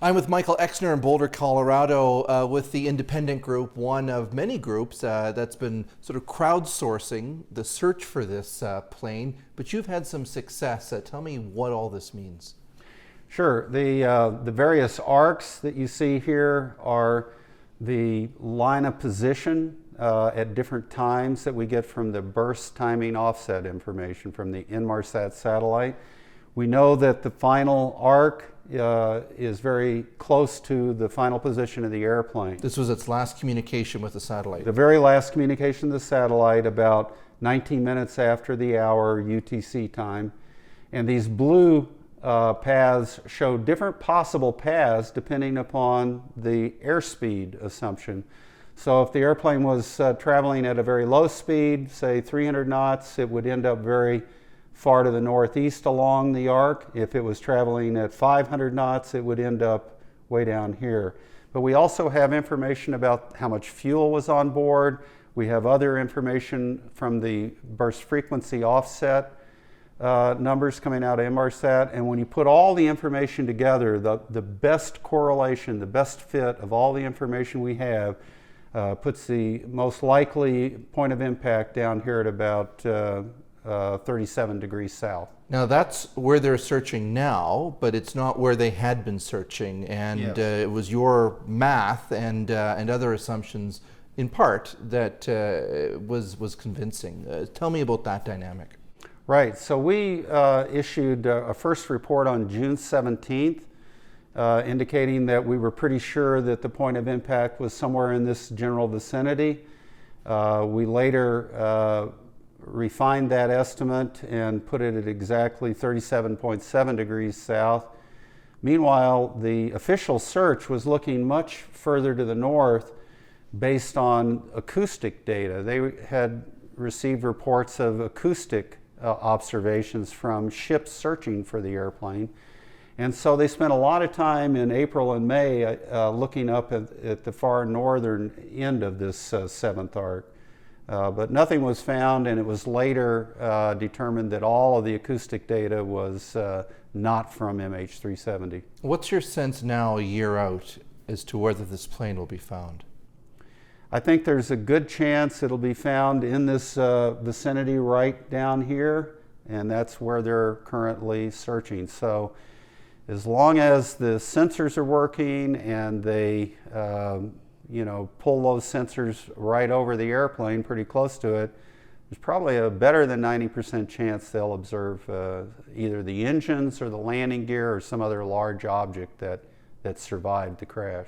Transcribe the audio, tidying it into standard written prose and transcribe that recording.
I'm with Michael Exner in Boulder, Colorado, with the independent group, one of many groups that's been sort of crowdsourcing the search for this plane, but you've had some success. Tell me what all this means. Sure. The various arcs that you see here are the line of position at different times that we get from the burst timing offset information from the Inmarsat satellite. We know that the final arc is very close to the final position of the airplane. This was its last communication with the satellite. The very last communication with the satellite, about 19 minutes after the hour UTC time. And these blue paths show different possible paths depending upon the airspeed assumption. So if the airplane was traveling at a very low speed, say 300 knots, it would end up very far to the northeast along the arc. If it was traveling at 500 knots, it would end up way down here. But we also have information about how much fuel was on board. We have other information from the burst frequency offset numbers coming out of Inmarsat. And when you put all the information together, the best correlation, the best fit of all the information we have puts the most likely point of impact down here at about 37 degrees south. Now that's where they're searching now, but it's not where they had been searching, and Yes. It was your math and other assumptions in part that was convincing. Tell me about that dynamic. Right, so we issued a first report on June 17th indicating that we were pretty sure that the point of impact was somewhere in this general vicinity. We later refined that estimate and put it at exactly 37.7 degrees south. Meanwhile, the official search was looking much further to the north based on acoustic data. They had received reports of acoustic observations from ships searching for the airplane. And so they spent a lot of time in April and May looking up at the far northern end of this seventh arc. But nothing was found, and it was later determined that all of the acoustic data was not from MH370. What's your sense now, a year out, as to whether this plane will be found? I think there's a good chance it'll be found in this vicinity right down here, and that's where they're currently searching. So as long as the sensors are working and they pull those sensors right over the airplane, pretty close to it, there's probably a better than 90% chance they'll observe either the engines or the landing gear or some other large object that survived the crash.